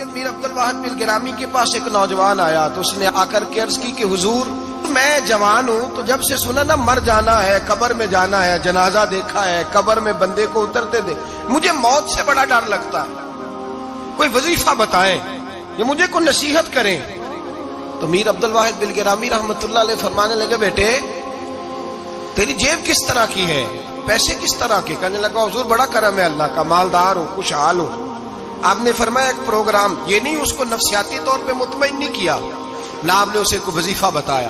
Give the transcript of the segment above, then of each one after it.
میر عبد الواحد بلگرامی کے پاس ایک نوجوان آیا تو اس نے آ کر کے عرض کی کہ حضور میں جوان ہوں تو جب سے سنا نا مر جانا ہے، قبر میں جانا ہے، جنازہ دیکھا ہے، قبر میں بندے کو اترتے دے، مجھے موت سے بڑا ڈر لگتا ہے، کوئی وظیفہ بتائیں یا مجھے کوئی نصیحت کریں۔ تو میر عبد الواحد بلگرامی رحمت اللہ علیہ فرمانے لگے بیٹے تیری جیب کس طرح کی ہے، پیسے کس طرح کے؟ کہنے لگا حضور بڑا کرم ہے اللہ کا، مالدار ہوں، خوشحال ہوں۔ آپ نے فرمایا ایک پروگرام، یہ نہیں اس کو نفسیاتی طور پہ مطمئن نہیں کیا، نہ آپ نے اسے کوئی وظیفہ بتایا،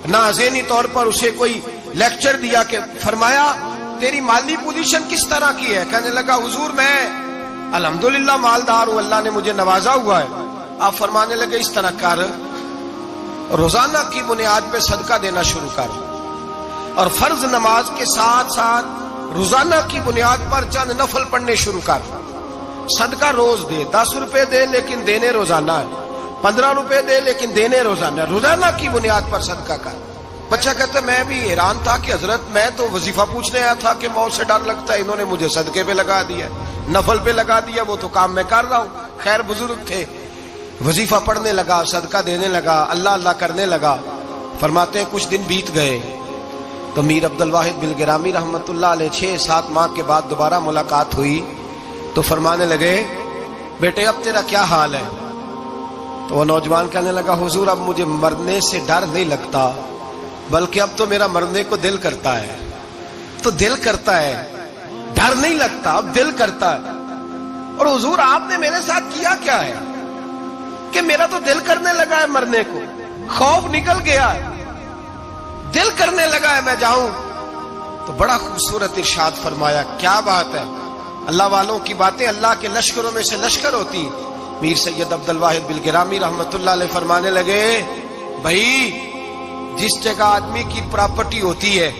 نہ ذہنی طور پر اسے کوئی لیکچر دیا، کہ فرمایا تیری مالی پوزیشن کس طرح کی ہے؟ کہنے لگا حضور میں الحمدللہ مالدار ہوں، اللہ نے مجھے نوازا ہوا ہے۔ آپ فرمانے لگے اس طرح کر، روزانہ کی بنیاد پہ صدقہ دینا شروع کر، اور فرض نماز کے ساتھ ساتھ روزانہ کی بنیاد پر چند نفل پڑھنے شروع کر، صدقہ روز دے، 10 روپے دے لیکن دینے روزانہ ہے، 15 روپے دے لیکن دینے روزانہ ہے، روزانہ کی بنیاد پر صدقہ کر۔ بچہ کہتا میں بھی حیران تھا کہ حضرت میں تو وظیفہ پوچھنے آیا تھا کہ موت سے ڈر لگتا ہے، انہوں نے مجھے صدقے پہ لگا دیا، نفل پہ لگا دیا، وہ تو کام میں کر رہا ہوں۔ خیر بزرگ تھے، وظیفہ پڑھنے لگا، صدقہ دینے لگا، اللہ اللہ کرنے لگا۔ فرماتے ہیں کچھ دن بیت گئے تو میر عبد الواحد بلگرامی رحمت اللہ علیہ 6-7 ماہ کے بعد دوبارہ ملاقات ہوئی تو فرمانے لگے بیٹے اب تیرا کیا حال ہے؟ تو وہ نوجوان کہنے لگا حضور اب مجھے مرنے سے ڈر نہیں لگتا، بلکہ اب تو میرا مرنے کو دل کرتا ہے، تو دل کرتا ہے، ڈر نہیں لگتا، اب دل کرتا ہے۔ اور حضور آپ نے میرے ساتھ کیا کیا ہے کہ میرا تو دل کرنے لگا ہے مرنے کو، خوف نکل گیا ہے، دل کرنے لگا ہے میں جاؤں۔ تو بڑا خوبصورت ارشاد فرمایا، کیا بات ہے، اللہ والوں کی باتیں اللہ کے لشکروں میں سے لشکر ہوتی۔ میر سید عبد الواحد بلگرامی رحمت اللہ علیہ فرمانے لگے بھائی جس جگہ آدمی کی پراپرٹی ہوتی ہے،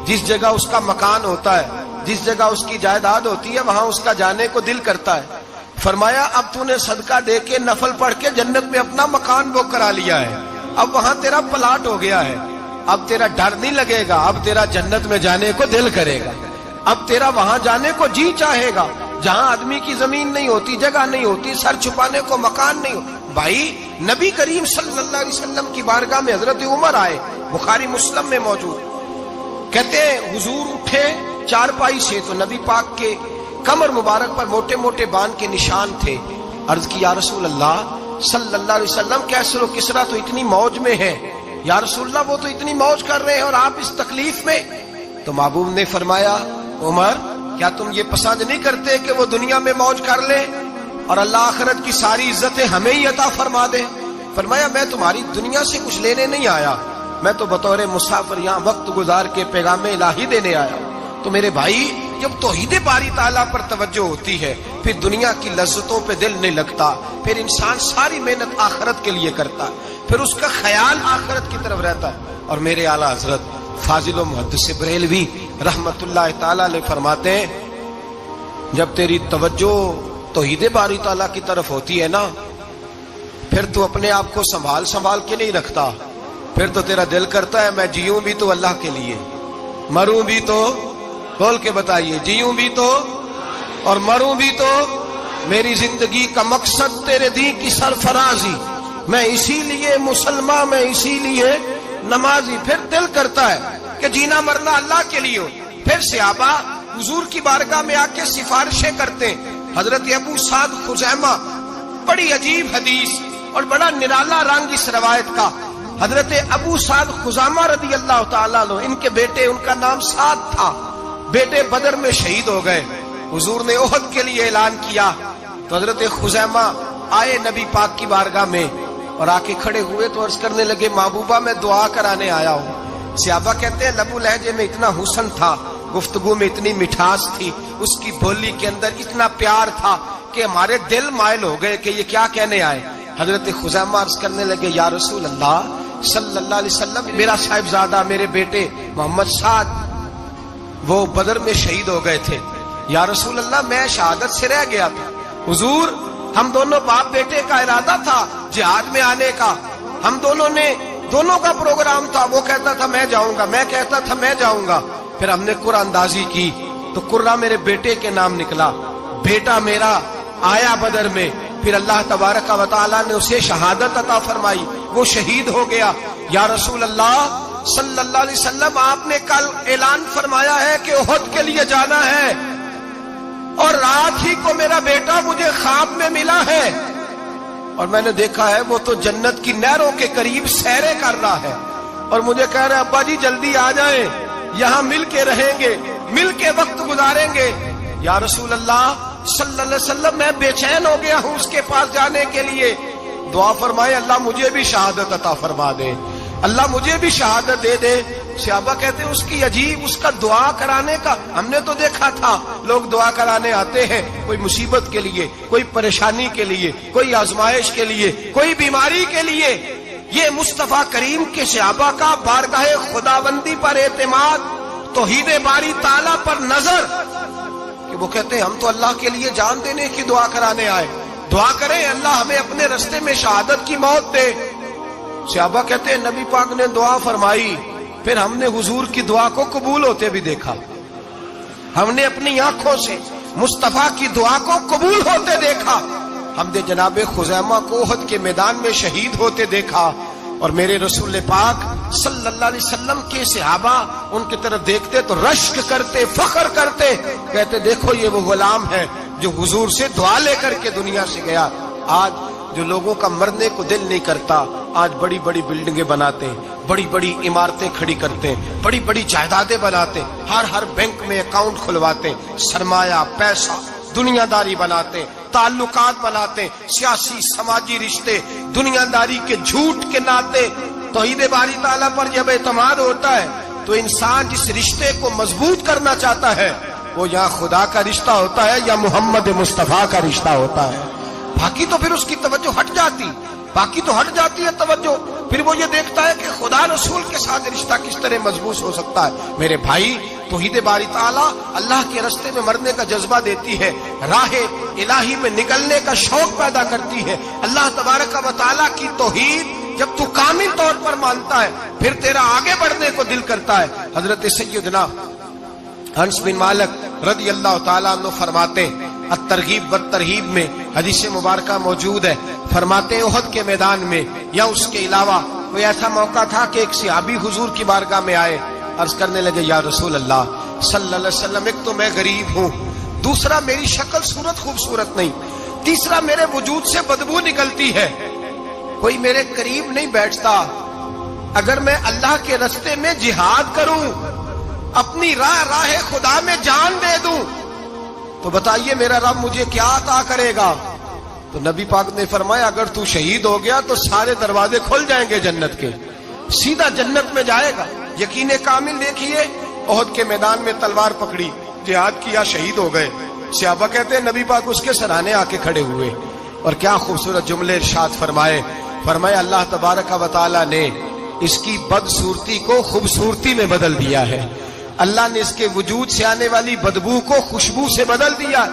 جس جگہ اس کا مکان ہوتا ہے، جس جگہ اس کی جائیداد ہوتی ہے، وہاں اس کا جانے کو دل کرتا ہے۔ فرمایا اب تو نے صدقہ دے کے نفل پڑھ کے جنت میں اپنا مکان بک کرا لیا ہے، اب وہاں تیرا پلاٹ ہو گیا ہے، اب تیرا ڈر نہیں لگے گا، اب تیرا جنت میں جانے کو دل کرے گا، اب تیرا وہاں جانے کو جی چاہے گا جہاں آدمی کی زمین نہیں ہوتی، جگہ نہیں ہوتی، سر چھپانے کو مکان نہیں ہوتا۔ بھائی نبی کریم صلی اللہ علیہ وسلم کی بارگاہ میں حضرت عمر آئے، بخاری مسلم میں موجود، کہتے ہیں حضور اٹھے چارپائی سے تو نبی پاک کے کمر مبارک پر موٹے موٹے بان کے نشان تھے۔ عرض کی یا رسول اللہ صلی اللہ علیہ وسلم کیسر و کسرا تو اتنی موج میں ہے، یا رسول اللہ وہ تو اتنی موج کر رہے ہیں اور آپ اس تکلیف میں۔ تو محبوب نے فرمایا عمر کیا تم یہ پسند نہیں کرتے کہ وہ دنیا میں موج کر لے اور اللہ آخرت کی ساری عزتیں ہمیں ہی عطا فرما دے؟ فرمایا میں تمہاری دنیا سے کچھ لینے نہیں آیا، میں تو بطور مسافر یہاں وقت گزار کے پیغام الہی دینے آیا۔ تو میرے بھائی جب توحید باری تعالیٰ پر توجہ ہوتی ہے پھر دنیا کی لذتوں پہ دل نہیں لگتا، پھر انسان ساری محنت آخرت کے لیے کرتا ہے، پھر اس کا خیال آخرت کی طرف رہتا ہے۔ اور میرے اعلیٰ حضرت فاضل و محدث بریلوی رحمت اللہ تعالیٰ علیہ فرماتے ہیں جب تیری توجہ توحید باری تعالیٰ کی طرف ہوتی ہے نا پھر تو اپنے آپ کو سنبھال کے نہیں رکھتا، پھر تو تیرا دل کرتا ہے میں جیوں بھی تو اللہ کے لیے، مروں بھی تو، بول کے بتائیے، جیوں بھی تو اور مروں بھی تو، میری زندگی کا مقصد تیرے دین کی سرفرازی، میں اسی لیے مسلمان، میں اسی لیے نمازی۔ پھر دل کرتا ہے کہ جینا مرنا اللہ کے لیے ہو۔ پھر صحابہ حضور کی بارگاہ میں آ کے سفارشیں کرتے ہیں۔ حضرت ابو سعد خزیمہ، بڑی عجیب حدیث اور بڑا نرالا رنگ اس روایت کا، حضرت ابو سعد خزیمہ رضی اللہ تعالیٰ عنہ، ان کے بیٹے، ان کا نام سعد تھا، بیٹے بدر میں شہید ہو گئے۔ حضور نے احد کے لیے اعلان کیا تو حضرت خزیمہ آئے نبی پاک کی بارگاہ میں اور آ کے کھڑے ہوئے تو عرض کرنے لگے محبوبہ میں دعا کرانے آیا ہوں۔ صحابہ کہتے ہیں لبو لہجے میں اتنا حسن تھا، گفتگو میں اتنی مٹھاس تھی، اس کی بولی کے اندر اتنا پیار تھا کہ ہمارے دل مائل ہو گئے کہ یہ کیا کہنے آئے۔ حضرت خزیمہ عرض کرنے لگے یا رسول اللہ صلی اللہ علیہ وسلم میرا صاحبزادہ، میرے بیٹے محمد سعد وہ بدر میں شہید ہو گئے تھے، یا رسول اللہ میں شہادت سے رہ گیا تھا، حضور ہم دونوں باپ بیٹے کا ارادہ تھا جہاد میں آنے کا، ہم دونوں کا پروگرام تھا، وہ کہتا تھا میں جاؤں گا، میں کہتا تھا میں جاؤں گا۔ پھر ہم نے قرعہ اندازی کی تو قرہ میرے بیٹے کے نام نکلا، بیٹا میرا آیا بدر میں، پھر اللہ تبارک و تعالیٰ نے اسے شہادت عطا فرمائی، وہ شہید ہو گیا۔ یا رسول اللہ صلی اللہ علیہ وسلم، آپ نے کل اعلان فرمایا ہے کہ احد کے لیے جانا ہے، اور رات ہی کو میرا بیٹا مجھے خواب میں ملا ہے، اور میں نے دیکھا ہے وہ تو جنت کی نہروں کے قریب سیریں کر رہا ہے، اور مجھے کہہ رہے ابا جی جلدی آ جائیں، یہاں مل کے رہیں گے، مل کے وقت گزاریں گے۔ یا رسول اللہ صلی اللہ علیہ وسلم، میں بے چین ہو گیا ہوں اس کے پاس جانے کے لیے، دعا فرمائے اللہ مجھے بھی شہادت عطا فرما دے، اللہ مجھے بھی شہادت دے دے۔ صحابہ کہتے ہیں اس کی عجیب، اس کا دعا کرانے کا، ہم نے تو دیکھا تھا لوگ دعا کرانے آتے ہیں کوئی مصیبت کے لیے، کوئی پریشانی کے لیے، کوئی آزمائش کے لیے، کوئی بیماری کے لیے۔ یہ مصطفیٰ کریم کے صحابہ کا بارگاہ خداوندی پر اعتماد، توحید باری تعالیٰ پر نظر، کہ وہ کہتے ہیں ہم تو اللہ کے لیے جان دینے کی دعا کرانے آئے، دعا کریں اللہ ہمیں اپنے رستے میں شہادت کی موت دے۔ صحابہ کہتے ہیں نبی پاک نے دعا فرمائی، پھر ہم نے حضور کی دعا کو قبول ہوتے بھی دیکھا، ہم نے اپنی آنکھوں سے مصطفیٰ کی دعا کو قبول ہوتے دیکھا، ہم نے جناب خزیمہ کو احد کے میدان میں شہید ہوتے دیکھا، اور میرے رسول پاک صلی اللہ علیہ وسلم کے صحابہ ان کی طرف دیکھتے تو رشک کرتے، فخر کرتے، کہتے دیکھو یہ وہ غلام ہے جو حضور سے دعا لے کر کے دنیا سے گیا۔ آج جو لوگوں کا مرنے کو دل نہیں کرتا، آج بڑی بڑی بلڈنگیں بناتے ہیں، بڑی بڑی عمارتیں کھڑی کرتے ہیں، بڑی بڑی جائیدادیں بناتے ہیں، ہر بینک میں اکاؤنٹ کھلواتے ہیں، سرمایہ، پیسہ، دنیا داری بناتے ہیں، تعلقات بناتے ہیں، سیاسی سماجی رشتے، دنیا داری کے جھوٹ کے ناطے۔ توحید باری تعالیٰ پر جب اعتماد ہوتا ہے تو انسان جس رشتے کو مضبوط کرنا چاہتا ہے وہ یا خدا کا رشتہ ہوتا ہے یا محمد مصطفیٰ کا رشتہ ہوتا ہے، باقی تو پھر اس کی توجہ ہٹ جاتی، باقی تو ہٹ جاتی ہے توجہ، پھر وہ یہ دیکھتا ہے کہ خدا رسول کے ساتھ رشتہ کس طرح مضبوط ہو سکتا ہے۔ میرے بھائی، توحید باری تعالیٰ اللہ کے رستے میں مرنے کا جذبہ دیتی ہے، راہ الہی میں نکلنے کا شوق پیدا کرتی ہے۔ اللہ تبارک و تعالیٰ کی توحید جب تو کامل طور پر مانتا ہے پھر تیرا آگے بڑھنے کو دل کرتا ہے۔ حضرت سیدنا انس بن مالک رضی اللہ تعالیٰ عنہ فرماتے ہیں، الترغیب والترہیب میں حدیث مبارکہ موجود ہے، فرماتے ہیں احد کے میدان میں یا اس کے علاوہ کوئی ایسا موقع تھا کہ ایک صحابی حضور کی بارگاہ میں آئے، عرض کرنے لگے یا رسول اللہ صلی اللہ علیہ وسلم، ایک تو میں غریب ہوں، دوسرا میری شکل صورت خوبصورت نہیں، تیسرا میرے وجود سے بدبو نکلتی ہے، کوئی میرے قریب نہیں بیٹھتا، اگر میں اللہ کے رستے میں جہاد کروں، اپنی راہ خدا میں جان دے دوں، تو بتائیے میرا رب مجھے کیا عطا کرے گا؟ تو نبی پاک نے فرمایا اگر تو شہید ہو گیا تو سارے دروازے کھل جائیں گے جنت کے، سیدھا جنت میں جائے گا۔ یقین کامل دیکھیے، احد کے میدان میں تلوار پکڑی، جہاد کیا، شہید ہو گئے، صحابہ کہتے ہیں نبی پاک اس کے سرانے آ کے کھڑے ہوئے، اور کیا خوبصورت جملے ارشاد فرمائے اللہ تبارک و تعالیٰ نے اس کی بدصورتی کو خوبصورتی میں بدل دیا ہے، اللہ نے اس کے وجود سے آنے والی بدبو کو خوشبو سے بدل دیا،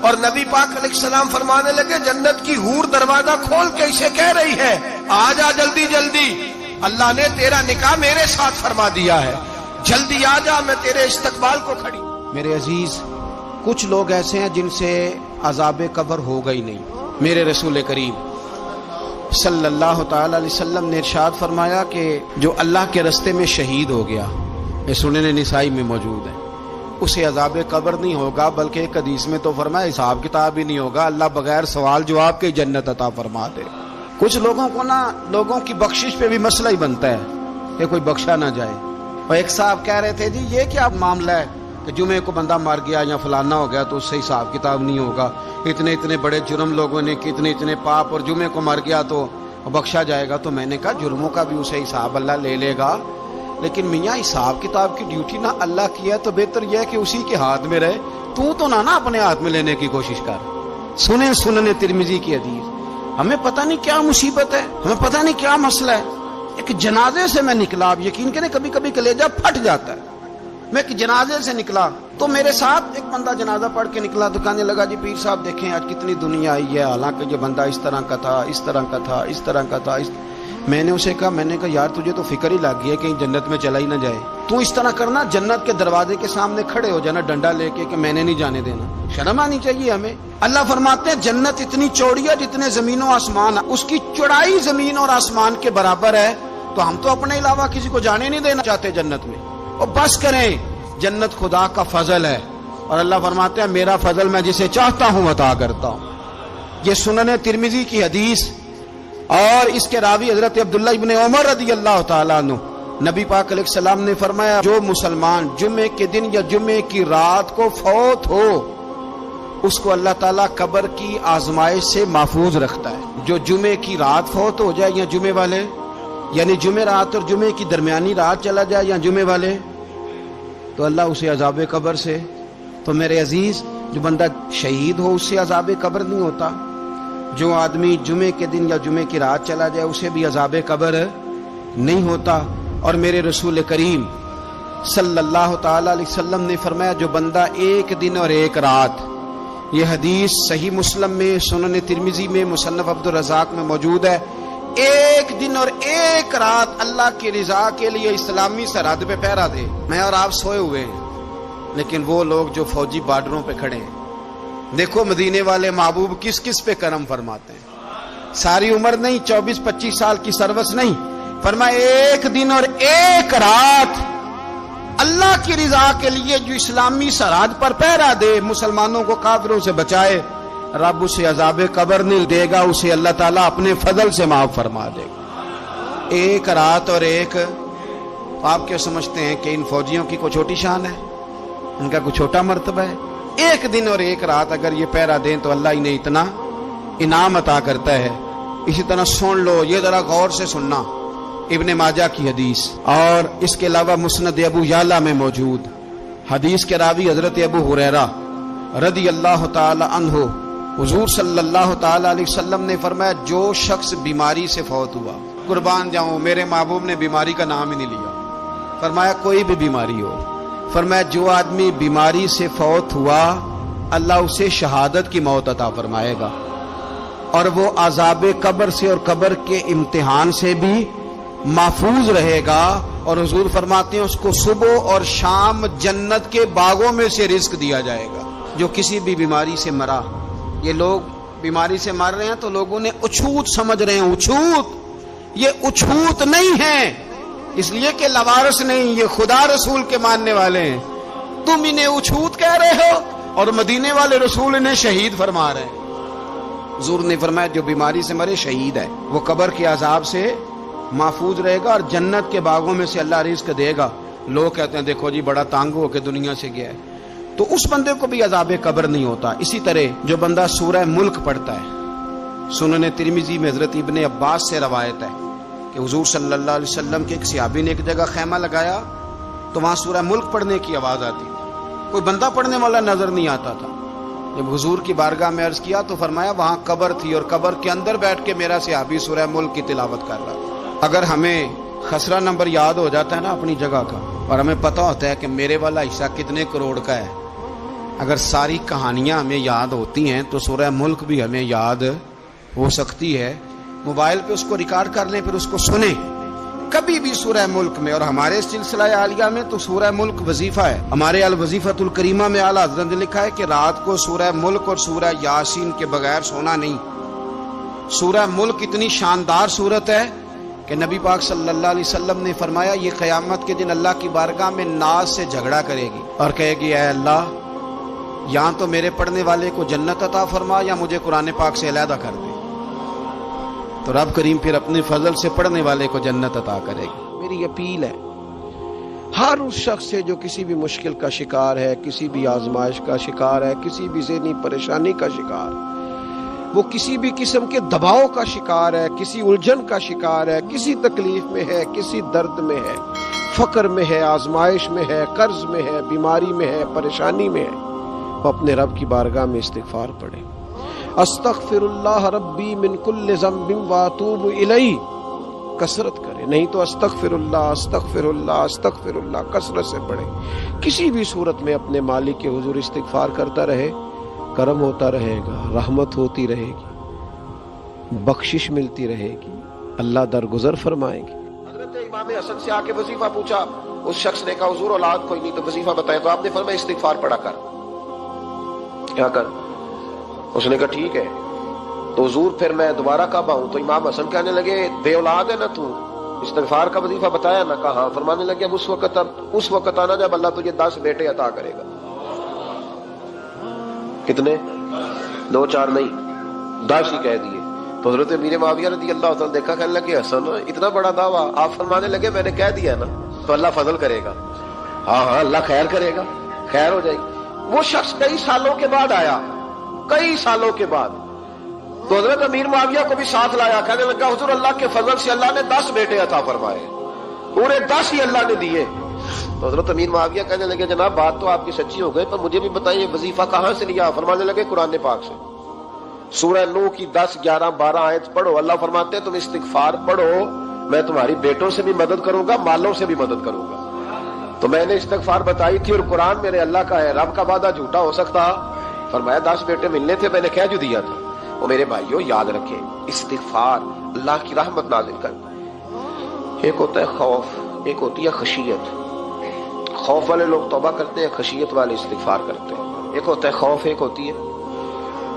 اور نبی پاک علیہ السلام فرمانے لگے جنت کی حور دروازہ کھول کے اسے کہہ رہی ہے آ جا جلدی جلدی، اللہ نے تیرا نکاح میرے ساتھ فرما دیا ہے، جلدی آ جا، میں تیرے استقبال کو کھڑی۔ میرے عزیز، کچھ لوگ ایسے ہیں جن سے عذاب قبر ہوگا ہی نہیں۔ میرے رسول کریم صلی اللہ تعالی علیہ وسلم نے ارشاد فرمایا کہ جو اللہ کے رستے میں شہید ہو گیا، یہ سنن نسائی میں موجود ہے، اسے عذاب قبر نہیں ہوگا، بلکہ ایک حدیث میں تو فرمایا حساب کتاب ہی نہیں ہوگا، اللہ بغیر سوال جواب کے جنت عطا فرما دے۔ کچھ لوگوں کو لوگوں کی بخشش پہ بھی مسئلہ ہی بنتا ہے کہ کوئی بخشا نہ جائے۔ اور ایک صاحب کہہ رہے تھے جی یہ کیا معاملہ ہے کہ جمعے کو بندہ مر گیا یا فلانا ہو گیا تو اس سے حساب کتاب نہیں ہوگا، اتنے بڑے جرم لوگوں نے کی، اتنے پاپ، اور جمعے کو مر گیا تو بخشا جائے گا۔ تو میں نے کہا جرموں کا بھی اسے حساب اللہ لے لے گا، لیکن میاں حساب کتاب کی ڈیوٹی نہ اللہ کی ہے تو بہتر یہ ہے کہ اسی کے ہاتھ میں رہے، تو نہ اپنے ہاتھ میں لینے کی کوشش کر۔ سنن ترمذی کی حدیث، ہمیں پتہ نہیں کیا مصیبت ہے، ہمیں پتہ نہیں کیا مسئلہ ہے۔ ایک جنازے سے میں نکلا، آپ یقین کریں کبھی کبھی کلیجہ پھٹ جاتا ہے، میں ایک جنازے سے نکلا تو میرے ساتھ ایک بندہ جنازہ پڑھ کے نکلا تو کہنے لگا جی پیر صاحب دیکھیں آج کتنی دنیا آئی ہے، حالانکہ یہ بندہ اس طرح کا تھا، اس طرح کا تھا، اس طرح کا تھا۔ میں نے اسے کہا یار تجھے تو فکر ہی لگ گئی ہے کہیں جنت میں چلا ہی نہ جائے، تو اس طرح کرنا جنت کے دروازے کے سامنے کھڑے ہو جانا ڈنڈا لے کے کہ میں نے نہیں جانے دینا. شرم آنی چاہیے ہمیں. اللہ فرماتے ہیں جنت اتنی چوڑی ہے جتنے زمین و آسمان ہے, اس کی چوڑائی زمین اور آسمان کے برابر ہے, تو ہم تو اپنے علاوہ کسی کو جانے نہیں دینا چاہتے جنت میں. اور بس کریں, جنت خدا کا فضل ہے, اور اللہ فرماتے ہیں میرا فضل میں جسے چاہتا ہوں عطا کرتا ہوں. یہ سنن ترمذی کی حدیث, اور اس کے راوی حضرت عبداللہ ابن عمر رضی اللہ تعالیٰ عنہ. نبی پاک علیہ السلام نے فرمایا جو مسلمان جمعے کے دن یا جمعے کی رات کو فوت ہو اس کو اللہ تعالیٰ قبر کی آزمائش سے محفوظ رکھتا ہے. جو جمعے کی رات فوت ہو جائے یا جمعے والے, یعنی جمعے رات اور جمعے کی درمیانی رات چلا جائے یا جمعے والے, تو اللہ اسے عذاب قبر سے. تو میرے عزیز, جو بندہ شہید ہو اس سے عذاب قبر نہیں ہوتا. جو آدمی جمعے کے دن یا جمعے کی رات چلا جائے اسے بھی عذاب قبر نہیں ہوتا. اور میرے رسول کریم صلی اللہ تعالی علیہ وسلم نے فرمایا جو بندہ ایک دن اور ایک رات, یہ حدیث صحیح مسلم میں, سنن ترمذی میں, مصنف عبد الرزاق میں موجود ہے, ایک دن اور ایک رات اللہ کی رضا کے لیے اسلامی سرحد پہ پہرا دے. میں اور آپ سوئے ہوئے ہیں, لیکن وہ لوگ جو فوجی بارڈروں پہ کھڑے ہیں, دیکھو مدینے والے محبوب کس کس پہ کرم فرماتے ہیں. ساری عمر نہیں, 24-25 سال کی سروس نہیں, فرمایا ایک دن اور ایک رات اللہ کی رضا کے لیے جو اسلامی سرحد پر پہرا دے, مسلمانوں کو کافروں سے بچائے, رب اسے عذاب قبر نہیں دے گا, اسے اللہ تعالیٰ اپنے فضل سے معاف فرما دے گا. ایک رات اور ایک, آپ کیا سمجھتے ہیں کہ ان فوجیوں کی کوئی چھوٹی شان ہے, ان کا کوئی چھوٹا مرتبہ ہے؟ ایک دن اور ایک رات اگر یہ پہرا دیں تو اللہ انہیں اتنا انعام عطا کرتا ہے. اسی طرح سن لو, یہ ذرا غور سے سننا, ابن ماجہ کی حدیث, اور اس کے علاوہ مسند ابو یعلا میں موجود حدیث کے راوی حضرت ابو ہریرہ رضی اللہ تعالی عنہ, حضور صلی اللہ تعالی علیہ وسلم نے فرمایا جو شخص بیماری سے فوت ہوا, قربان جاؤں میرے محبوب نے بیماری کا نام ہی نہیں لیا, فرمایا کوئی بھی بیماری ہو, فرمایا جو آدمی بیماری سے فوت ہوا اللہ اسے شہادت کی موت عطا فرمائے گا, اور وہ عذاب قبر سے اور قبر کے امتحان سے بھی محفوظ رہے گا. اور حضور فرماتے ہیں اس کو صبح اور شام جنت کے باغوں میں سے رزق دیا جائے گا. جو کسی بھی بیماری سے مرا, یہ لوگ بیماری سے مر رہے ہیں تو لوگوں نے اچھوت سمجھ رہے ہیں, اچھوت, یہ اچھوت نہیں ہے, اس لیے کہ لوارث نہیں, یہ خدا رسول کے ماننے والے ہیں. تم انہیں اچھوت کہہ رہے ہو اور مدینے والے رسول انہیں شہید فرما رہے ہیں. حضور نے فرمایا جو بیماری سے مرے شہید ہے, وہ قبر کے عذاب سے محفوظ رہے گا اور جنت کے باغوں میں سے اللہ رزق دے گا. لوگ کہتے ہیں دیکھو جی بڑا تانگ ہو کے دنیا سے گیا ہے, تو اس بندے کو بھی عذاب قبر نہیں ہوتا. اسی طرح جو بندہ سورہ ملک پڑھتا ہے, سنن ترمذی میں حضرت ابن عباس سے روایت ہے کہ حضور صلی اللہ علیہ وسلم کے ایک صحابی نے ایک جگہ خیمہ لگایا تو وہاں سورہ ملک پڑھنے کی آواز آتی تھی, کوئی بندہ پڑھنے والا نظر نہیں آتا تھا. جب حضور کی بارگاہ میں عرض کیا تو فرمایا وہاں قبر تھی اور قبر کے اندر بیٹھ کے میرا صحابی سورہ ملک کی تلاوت کر رہا تھا. اگر ہمیں خسرہ نمبر یاد ہو جاتا ہے نا اپنی جگہ کا, اور ہمیں پتہ ہوتا ہے کہ میرے والا حصہ کتنے کروڑ کا ہے, اگر ساری کہانیاں ہمیں یاد ہوتی ہیں تو سورہ ملک بھی ہمیں یاد ہو سکتی ہے. موبائل پہ اس کو ریکارڈ کر لیں, پھر اس کو سنیں کبھی بھی سورہ ملک میں. اور ہمارے سلسلہ عالیہ میں تو سورہ ملک وظیفہ ہے. ہمارے الوظیفۃ الکریمہ میں اعلیٰ حضرت نے لکھا ہے کہ رات کو سورہ ملک اور سورہ یاسین کے بغیر سونا نہیں. سورہ ملک اتنی شاندار صورت ہے کہ نبی پاک صلی اللہ علیہ وسلم نے فرمایا یہ قیامت کے دن اللہ کی بارگاہ میں ناز سے جھگڑا کرے گی اور کہے گی اے اللہ یا تو میرے پڑھنے والے کو جنت عطا فرما یا مجھے قرآن پاک سے علیحدہ کر دے. تو رب کریم پھر اپنے فضل سے پڑھنے والے کو جنت عطا کرے گی. میری اپیل ہے ہر اس شخص سے جو کسی بھی مشکل کا شکار ہے, کسی بھی آزمائش کا شکار ہے, کسی بھی ذہنی پریشانی کا شکار ہے, وہ کسی بھی قسم کے دباؤ کا شکار ہے, کسی الجھن کا شکار ہے, کسی تکلیف میں ہے, کسی درد میں ہے, فقر میں ہے, آزمائش میں ہے, قرض میں ہے, بیماری میں ہے, پریشانی میں ہے, وہ اپنے رب کی بارگاہ میں استغفار پڑھے. استغفر اللہ ربی من کل ذنب واتوب الیہ کثرت کرے, نہیں تو استغفر اللہ استغفر اللہ استغفر اللہ کثرت سے پڑھے. کسی بھی صورت میں اپنے مالک کے حضور استغفار کرتا رہے, کرم ہوتا رہے گا, رحمت ہوتی رہے گی, بخشش ملتی رہے گی, اللہ درگزر فرمائے گی. حضرت امام حسن سے آ کے وظیفہ پوچھا, اس شخص نے کہا حضور اولاد کوئی نہیں تو وظیفہ بتایا، تو آپ نے فرمایا استغفار پڑھا کر، کیا کر؟ اس نے کہا ٹھیک ہے۔ تو حضور پھر میں دوبارہ کعبہ ہوں، تو امام حسن کہنے لگے بے اولاد ہے نا تو، استغفار کا وظیفہ بتایا نا؟ کہا ہاں۔ فرمانے لگے اب اس وقت آنا جب اللہ تجھے 10 بیٹے عطا کرے گا۔ کتنے؟ 2 4 نہیں، 10 ہی کہہ دیے۔ تو حضرت امیر معاویہ رضی اللہ تعالیٰ دیکھا، کہنے لگے حسن اتنا بڑا دعویٰ؟ آپ فرمانے لگے میں نے کہہ دیا نا تو اللہ فضل کرے گا۔ ہاں ہاں اللہ خیر کرے گا، خیر ہو جائے گی۔ وہ شخص کئی سالوں کے بعد آیا، کئی سالوں کے بعد، تو حضرت امیر معاویہ کو بھی ساتھ لایا، کہنے لگا حضور اللہ کے فضل سے اللہ نے 10 بیٹے عطا فرمائے، پورے 10 ہی اللہ نے دیے۔ تو حضرت امیر معاویہ کہنے لگے جناب بات تو آپ کی سچی ہو گئی، پر مجھے بھی بتائیے وظیفہ کہاں سے لیا؟ فرمانے لگے قرآن پاک سے، سورہ نوح کی 10 11 12 آیت پڑھو۔ اللہ فرماتے ہیں تم استغفار پڑھو، میں تمہاری بیٹوں سے بھی مدد کروں گا، مالوں سے بھی مدد کروں گا۔ تو میں نے استغفار بتائی تھی، اور قرآن میرے اللہ کا ہے، رب کا وعدہ جھوٹا ہو سکتا؟ فرمایا 10 بیٹے ملنے تھے، میں نے کہہ جو دیا تھا۔ وہ میرے بھائیوں یاد رکھیں، استغفار اللہ کی رحمت نازل کرتا ہے۔ ایک ہوتا ہے خوف، ایک ہوتی ہے خشیت۔ خوف والے لوگ توبہ کرتے ہیں، خشیت والے استغفار کرتے ہیں۔ ایک ہوتا ہے خوف، ایک ہوتی ہے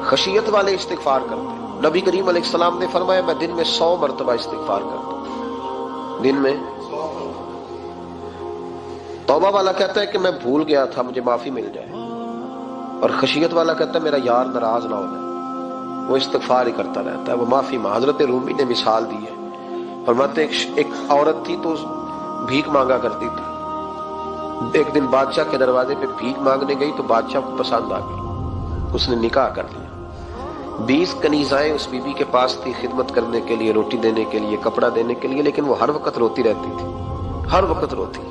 خشیت والے استغفار کرتے ہیں۔ نبی کریم علیہ السلام نے فرمایا میں دن میں 100 مرتبہ استغفار کرتا ہوں، دن میں۔ توبہ والا کہتا ہے کہ میں بھول گیا تھا، مجھے معافی مل جائے، اور خشیت والا کہتا ہے میرا یار ناراض نہ ہو جائے، وہ استغفار ہی کرتا رہتا ہے، وہ معافی مانگ۔ حضرت رومی نے مثال دی ہے، فرماتے ایک عورت تھی تو بھیک مانگا کرتی تھی، ایک دن بادشاہ کے دروازے پہ بھیک مانگنے گئی تو بادشاہ کو پسند آ گئی، اس نے نکاح کر لیا۔ 20 کنیزائیں اس بی بی کے پاس تھی خدمت کرنے کے لیے، روٹی دینے کے لیے، کپڑا دینے کے لیے، لیکن وہ ہر وقت روتی رہتی تھی، ہر وقت روتی۔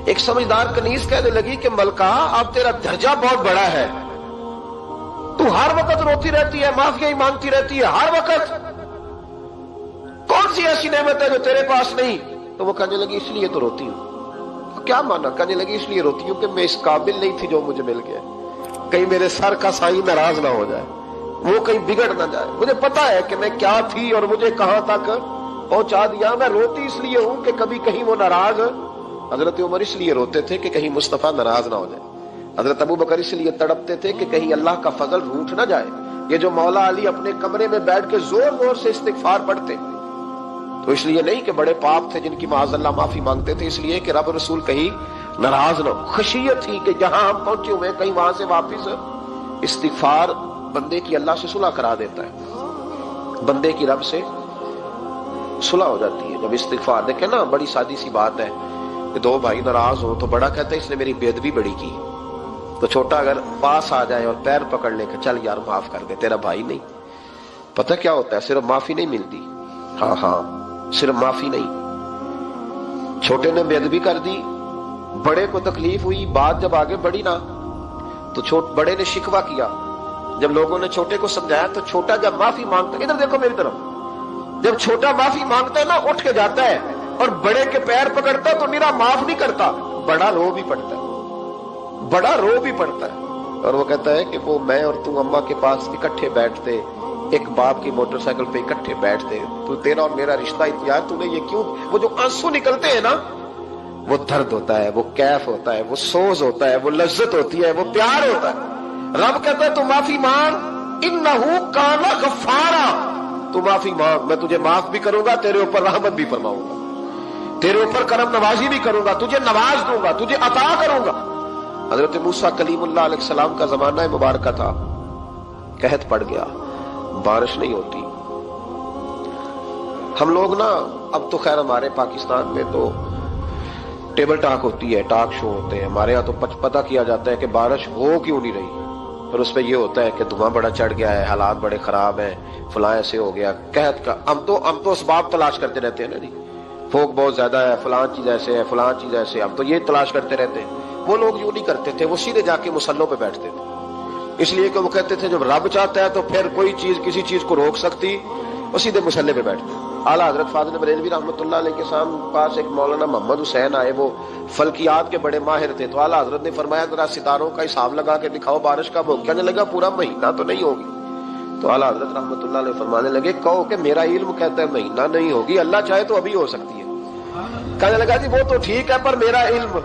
ایک سمجھدار کنیز کہنے لگی کہ ملکہ اب تیرا درجہ بہت بڑا ہے، تو ہر وقت روتی رہتی ہے، معافی ہی مانگتی رہتی ہے ہر وقت، کون سی ایسی نعمت ہے جو تیرے پاس نہیں؟ تو وہ کہنے لگی اس لیے تو روتی ہوں۔ کیا مانا؟ کہنے لگی اس لیے روتی ہوں کہ میں اس قابل نہیں تھی جو مجھے مل گیا، کہیں میرے سر کا سائیں ناراض نہ ہو جائے، وہ کہیں بگڑ نہ جائے، مجھے پتا ہے کہ میں کیا تھی اور مجھے کہاں تک پہنچا دیا، میں روتی اس لیے ہوں کہ کبھی کہیں وہ ناراض۔ حضرت عمر اس لیے روتے تھے کہ کہیں مصطفیٰ ناراض نہ ہو جائے، حضرت ابو بکر اس لیے تڑپتے تھے کہ کہیں اللہ کا فضل روٹ نہ جائے۔ یہ جو مولا علی اپنے کمرے میں بیٹھ کے زور زور سے استغفار پڑھتے تو اس لیے نہیں کہ بڑے پاپ تھے جن کی معاذ اللہ معافی مانگتے تھے، اس لیے کہ رب رسول کہیں ناراض نہ ہو۔ خشیت تھی کہ جہاں ہم پہنچے ہوئے کہیں وہاں سے واپس۔ استغفار بندے کی اللہ سے صلح کرا دیتا ہے، بندے کی رب سے صلح ہو جاتی ہے جب استغفار۔ دیکھیں نا بڑی سادی سی بات ہے کہ 2 بھائی ناراض ہو تو بڑا کہتا ہے اس نے میری بے ادبی بڑی کی، تو چھوٹا اگر پاس آ جائے اور پیر پکڑ لے کہ چل یار معاف کر دے، تیرا بھائی نہیں۔ پتہ کیا ہوتا ہے؟ صرف معافی نہیں ملتی، ہاں صرف معافی نہیں، چھوٹے نے بے ادبی کر دی، بڑے کو تکلیف ہوئی، بات جب آگے بڑھی نا تو بڑے نے شکوہ کیا، جب لوگوں نے چھوٹے کو سمجھایا تو چھوٹا جب معافی مانگتا ہے، ادھر دیکھو میری طرف، جب چھوٹا معافی مانگتا ہے نا اٹھ کے جاتا ہے اور بڑے کے پیر پکڑتا ہے تو میرا معاف نہیں کرتا، بڑا رو بھی پڑتا ہے، بڑا رو بھی پڑتا ہے، اور وہ کہتا ہے کہ وہ میں اور تو اماں کے پاس اکٹھے بیٹھتے، ایک باپ کی موٹر سائیکل پہ اکٹھے بیٹھتے، تو تیرا اور میرا رشتہ یار تو نے یہ کیوں؟ وہ جو آنسو نکلتے ہیں نا وہ درد ہوتا ہے، وہ کیف ہوتا ہے، وہ سوز ہوتا ہے، وہ لذت ہوتی ہے، وہ پیار ہوتا ہے۔ رب کہتا ہے تو معافی مانگ، انہو کان غفارا، تو معافی مانگ، میں تجھے معاف بھی کروں گا، تیرے اوپر رحمت بھی فرماؤں گا، تیرے اوپر کرم نوازی بھی کروں گا، تجھے نواز دوں گا، تجھے عطا کروں گا۔ حضرت موسیٰ کلیم اللہ علیہ السلام کا زمانہ مبارکہ تھا، قحط پڑ گیا، بارش نہیں ہوتی۔ ہم لوگ نا اب تو خیر ہمارے پاکستان میں تو ٹیبل ٹاک ہوتی ہے، ٹاک شو ہوتے ہیں، ہمارے ہاں تو پتہ کیا جاتا ہے کہ بارش ہو کیوں نہیں رہی، اور اس پہ یہ ہوتا ہے کہ دھواں بڑا چڑھ گیا ہے، حالات بڑے خراب ہیں، فلاں ایسے ہو گیا قحط کا۔ ہم تو اسباب تلاش کرتے رہتے ہیں نا جی، فوق بہت زیادہ ہے، فلاں چیز ایسے ہے، فلاں چیز ایسے، ہم تو یہ تلاش کرتے رہتے ہیں۔ وہ لوگ یوں نہیں کرتے تھے، وہ سیدھے جا کے مصلوں پہ بیٹھتے تھے، اس لیے کہ وہ کہتے تھے جب رب چاہتا ہے تو پھر کوئی چیز کسی چیز کو روک سکتی، وہ سیدھے مصلے پہ بیٹھتے۔ اعلیٰ حضرت فاضل بریلوی رحمۃ اللہ علیہ کے پاس ایک مولانا محمد حسین آئے، وہ فلکیات کے بڑے ماہر تھے، تو اعلیٰ حضرت نے فرمایا ذرا ستاروں کا حساب لگا کے دکھاؤ بارش کب ہوگی؟ کہنے لگا پورا مہینہ تو نہیں ہوگی۔ تو اعلیٰ حضرت رحمۃ اللہ علیہ فرمانے لگے کہو کہ میرا علم کہتا ہے مہینہ نہیں ہوگی، اللہ چاہے تو ابھی ہو سکتی ہے۔ کہنے لگا جی وہ تو ٹھیک ہے پر میرا علم،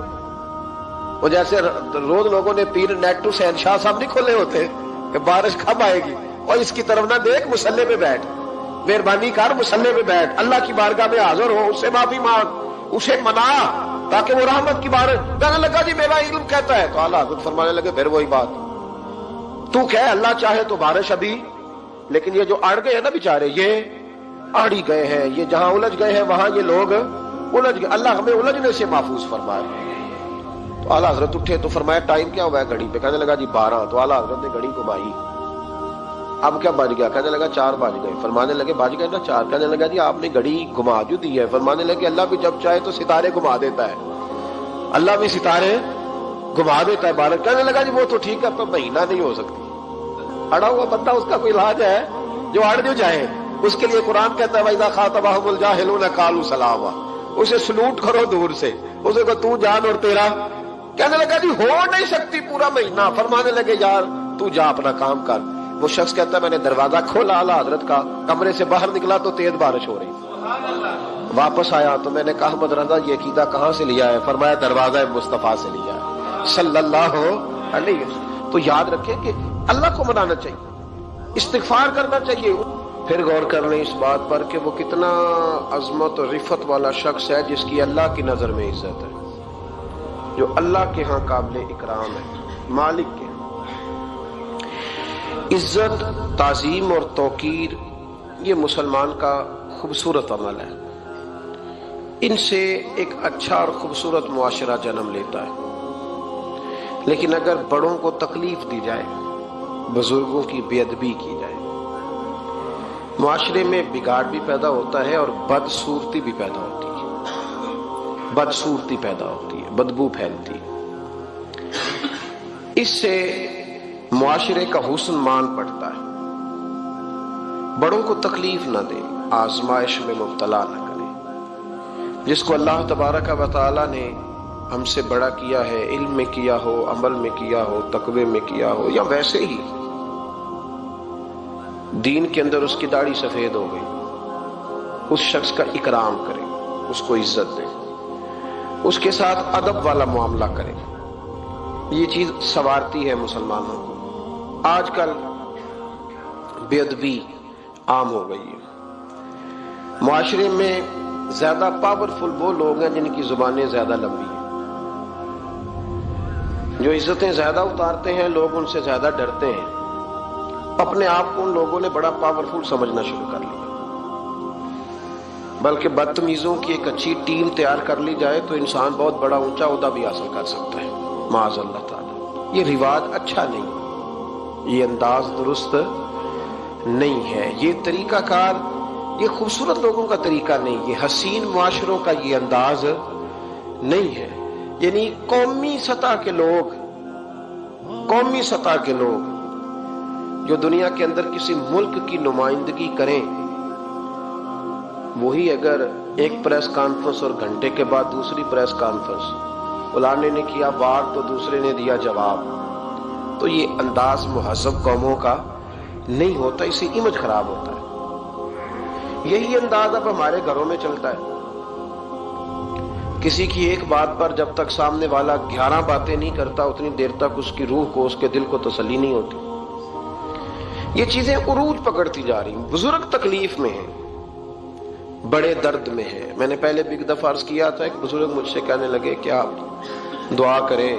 وہ جیسے روز لوگوں نے پیر نیٹ ٹو شہنشاہ صاحب نہیں کھولے ہوتے کہ بارش کب آئے گی، اور اس کی طرف نہ دیکھ، مصلے پہ بیٹھ، مہربانی کر مصلے پہ بیٹھ، اللہ کی بارگاہ میں حاضر ہو، اس سے معافی مانگ، اسے منا تاکہ وہ رحمت کی بارش۔ کہنے لگا جی میرا علم کہتا ہے، تو اعلیٰ حضرت فرمانے لگے پھر وہی بات، تو کہہ اللہ چاہے تو بارش ابھی، لیکن یہ جو اڑ گئے ہیں نا بیچارے، یہ اڑ ہی گئے ہیں، یہ جہاں الجھ گئے ہیں وہاں یہ لوگ الجھ گئے، اللہ ہمیں الجھنے سے محفوظ فرمائے۔ تو اعلیٰ حضرت اٹھے تو فرمایا ٹائم کیا ہوا ہے گھڑی پہ؟ کہنے لگا جی 12۔ تو اعلیٰ حضرت نے گھڑی گھمائی، اب کیا بج گیا؟ کہنے لگا 4 بج گئے۔ فرمانے لگے بج گئے نا 4؟ کہنے لگا جی آپ نے گھڑی گھما جو دی ہے۔ فرمانے لگے اللہ بھی جب چاہے تو ستارے گھما دیتا ہے، اللہ بھی ستارے گھما دیتا ہے بارش۔ کہنے لگا جی وہ تو ٹھیک ہے پر مہینہ نہیں ہو سکتی، اڑا ہوا بندہ اس کا کوئی علاج ہے جو اڑ جو جائے، اس کے لیے قرآن کہتا ہے وَإِذَا خَاطَبَهُمُ الْجَاهِلُونَ قَالُوا سَلَامًا، اسے سلوٹ کرو دور سے، اسے کو تو جان اور تیرا۔ کہنے لگا جی ہو نہیں سکتی پورا مہینہ۔ فرمانے لگے یار تو جا اپنا کام کر۔ وہ شخص کہتا ہے میں نے دروازہ کھولا اعلیٰ حضرت کا، کمرے سے باہر نکلا تو تیز بارش ہو رہی، واپس آیا تو میں نے کہا احمد رضا یہ عقیدہ کہاں سے لیا ہے؟ فرمایا دروازہ مصطفیٰ سے لیا ہے صلی اللہ علیہ وسلم۔ تو یاد رکھیں کہ اللہ کو منانا چاہیے، استغفار کرنا چاہیے۔ پھر غور کر لیں اس بات پر کہ وہ کتنا عظمت اور رفت والا شخص ہے جس کی اللہ کی نظر میں عزت ہے، جو اللہ کے ہاں قابل اکرام ہے، مالک کے ہاں۔ عزت، تعظیم اور توقیر یہ مسلمان کا خوبصورت عمل ہے، ان سے ایک اچھا اور خوبصورت معاشرہ جنم لیتا ہے۔ لیکن اگر بڑوں کو تکلیف دی جائے، بزرگوں کی بے ادبی کی جائے، معاشرے میں بگاڑ بھی پیدا ہوتا ہے اور بدصورتی بھی پیدا ہوتی ہے، بدصورتی پیدا ہوتی ہے، بدبو پھیلتی ہے، اس سے معاشرے کا حسن مان پڑتا ہے۔ بڑوں کو تکلیف نہ دیں، آزمائش میں مبتلا نہ کریں۔ جس کو اللہ تبارک و تعالی نے ہم سے بڑا کیا ہے، علم میں کیا ہو، عمل میں کیا ہو، تقوی میں کیا ہو، یا ویسے ہی دین کے اندر اس کی داڑھی سفید ہو گئی، اس شخص کا اکرام کریں، اس کو عزت دیں، اس کے ساتھ ادب والا معاملہ کریں۔ یہ چیز سنوارتی ہے مسلمانوں کو۔ آج کل بے ادبی عام ہو گئی ہے، معاشرے میں زیادہ پاورفل وہ لوگ ہیں جن کی زبانیں زیادہ لمبی ہیں، جو عزتیں زیادہ اتارتے ہیں، لوگ ان سے زیادہ ڈرتے ہیں۔ اپنے آپ کو ان لوگوں نے بڑا پاورفل سمجھنا شروع کر لیا، بلکہ بدتمیزوں کی ایک اچھی ٹیم تیار کر لی جائے تو انسان بہت بڑا اونچا عہدہ بھی حاصل کر سکتا ہے، معاذ اللہ تعالی۔ یہ رواج اچھا نہیں، یہ انداز درست نہیں ہے، یہ طریقہ کار، یہ خوبصورت لوگوں کا طریقہ نہیں، یہ حسین معاشروں کا یہ انداز نہیں ہے۔ یعنی قومی سطح کے لوگ جو دنیا کے اندر کسی ملک کی نمائندگی کریں، وہی اگر ایک پریس کانفرنس اور گھنٹے کے بعد دوسری پریس کانفرنس، فلانے نے کیا وار تو دوسرے نے دیا جواب، تو یہ انداز مہذب قوموں کا نہیں ہوتا، اس سے امیج خراب ہوتا ہے۔ یہی انداز اب ہمارے گھروں میں چلتا ہے، کسی کی ایک بات پر جب تک سامنے والا 11 باتیں نہیں کرتا اتنی دیر تک اس کی روح کو، اس کے دل کو تسلی نہیں ہوتی۔ یہ چیزیں عروج پکڑتی جا رہی ہیں، بزرگ تکلیف میں ہیں، بڑے درد میں ہیں۔ میں نے پہلے بھی ایک دفعہ عرض کیا تھا، ایک بزرگ مجھ سے کہنے لگے کہ آپ دعا کریں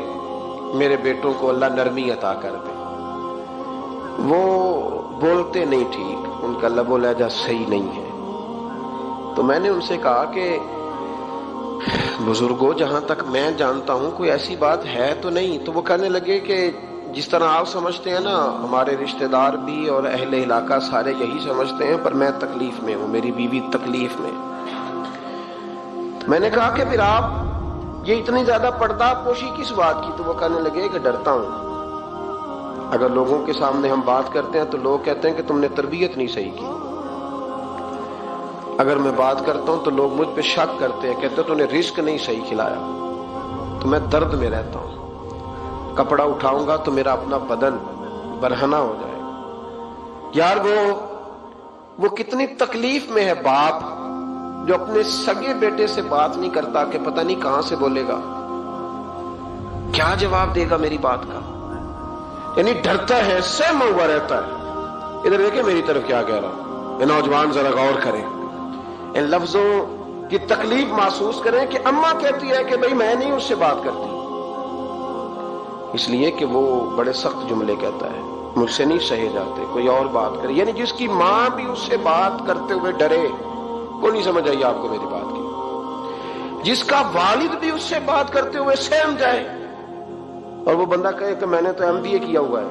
میرے بیٹوں کو اللہ نرمی عطا کر دے، وہ بولتے نہیں ٹھیک، ان کا لب و لہجہ صحیح نہیں ہے۔ تو میں نے ان سے کہا کہ بزرگوں جہاں تک میں جانتا ہوں کوئی ایسی بات ہے تو نہیں۔ تو وہ کہنے لگے کہ جس طرح آپ سمجھتے ہیں نا، ہمارے رشتہ دار بھی اور اہل علاقہ سارے یہی سمجھتے ہیں، پر میں تکلیف میں ہوں، میری بیوی تکلیف میں۔ میں نے کہا کہ پھر آپ یہ اتنی زیادہ پردہ پوشی کس بات کی؟ تو وہ کہنے لگے کہ ڈرتا ہوں، اگر لوگوں کے سامنے ہم بات کرتے ہیں تو لوگ کہتے ہیں کہ تم نے تربیت نہیں صحیح کی، اگر میں بات کرتا ہوں تو لوگ مجھ پہ شک کرتے ہیں، کہتے ہیں تو نے رزق نہیں صحیح کھلایا، تو میں درد میں رہتا ہوں، کپڑا اٹھاؤں گا تو میرا اپنا بدن برہنہ ہو جائے گا۔ یار وہ کتنی تکلیف میں ہے باپ جو اپنے سگے بیٹے سے بات نہیں کرتا کہ پتہ نہیں کہاں سے بولے گا، کیا جواب دے گا میری بات کا، یعنی ڈرتا ہے، سہما ہوا رہتا ہے۔ ادھر دیکھیں میری طرف کیا کہہ رہا ہوں، یہ نوجوان ذرا غور کریں، ان لفظوں کی تکلیف محسوس کریں کہ اماں کہتی ہے کہ بھئی میں نہیں اس سے بات کرتی، اس لیے کہ وہ بڑے سخت جملے کہتا ہے، مجھ سے نہیں سہے جاتے، کوئی اور بات کرے، یعنی جس کی ماں بھی اس سے بات کرتے ہوئے ڈرے۔ کوئی نہیں سمجھ آئی آپ کو میری بات کی؟ جس کا والد بھی اس سے بات کرتے ہوئے سہم جائے اور وہ بندہ کہے کہ میں نے تو MBA کیا ہوا ہے،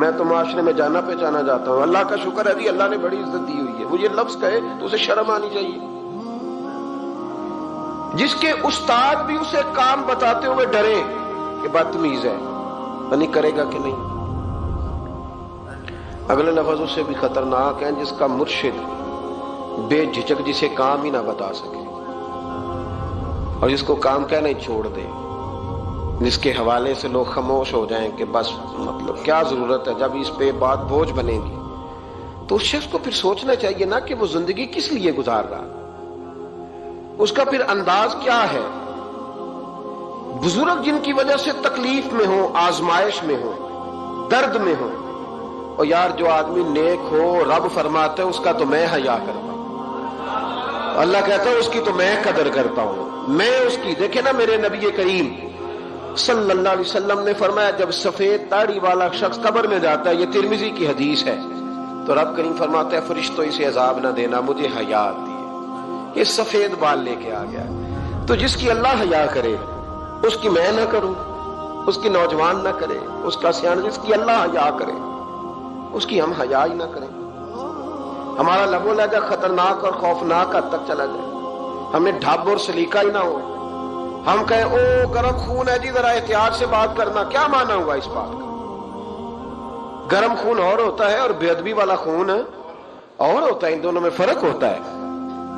میں تو معاشرے میں جانا پہچانا جاتا ہوں، اللہ کا شکر ہے جی اللہ نے بڑی عزت دی ہوئی ہے، وہ یہ لفظ کہے تو اسے شرم آنی چاہیے۔ جس کے استاد بھی اسے کام بتاتے ہوئے ڈرے کہ بدتمیز ہے، نہیں کرے گا کہ نہیں۔ اگلے لفظ اس سے بھی خطرناک ہیں، جس کا مرشد بے جھجک جسے کام ہی نہ بتا سکے اور جس کو کام کہنا ہی چھوڑ دے، جس کے حوالے سے لوگ خاموش ہو جائیں کہ بس مطلب کیا ضرورت ہے، جب اس پہ بات بوجھ بنے گی تو اس شخص کو پھر سوچنا چاہیے نا کہ وہ زندگی کس لیے گزار رہا، اس کا پھر انداز کیا ہے۔ بزرگ جن کی وجہ سے تکلیف میں ہو، آزمائش میں ہو، درد میں ہو، اور یار جو آدمی نیک ہو رب فرماتا ہے اس کا تو میں حیا کرتا ہوں، اللہ کہتا ہے اس کی تو میں قدر کرتا ہوں، میں اس کی۔ دیکھیں نا میرے نبی کریم صلی اللہ علیہ وسلم نے فرمایا جب سفید داڑھی والا شخص قبر میں جاتا ہے، یہ ترمذی کی حدیث ہے، تو رب کریم فرماتا ہے فرشتوں اسے عذاب نہ دینا، مجھے حیا آتی ہے، یہ سفید بال لے کے آ گیا۔ تو جس کی اللہ حیا کرے اس کی میں نہ کروں، اس کی نوجوان نہ کرے، اس کا سیان، جس کی اللہ حیا کرے اس کی ہم حیا ہی نہ کریں، ہمارا لب و لہجہ خطرناک اور خوفناک حد تک چلا جائے، ہمیں ڈھب اور سلیقہ ہی نہ ہو، ہم کہیں او گرم خون ہے جی ذرا احتیاط سے بات کرنا، کیا مانا ہوا اس بات کا؟ گرم خون اور ہوتا ہے اور بے ادبی والا خون اور ہوتا ہے، ان دونوں میں فرق ہوتا ہے،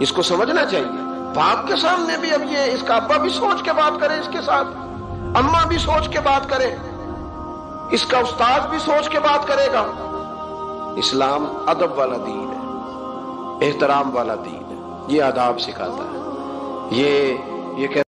اس کو سمجھنا چاہیے۔ باپ کے سامنے بھی اب یہ اس کا ابا بھی سوچ کے بات کرے، اس کے ساتھ اماں بھی سوچ کے بات کرے، اس کا استاد بھی سوچ کے بات کرے گا۔ اسلام ادب والا دین ہے، احترام والا دین ہے، یہ آداب سکھاتا ہے، یہ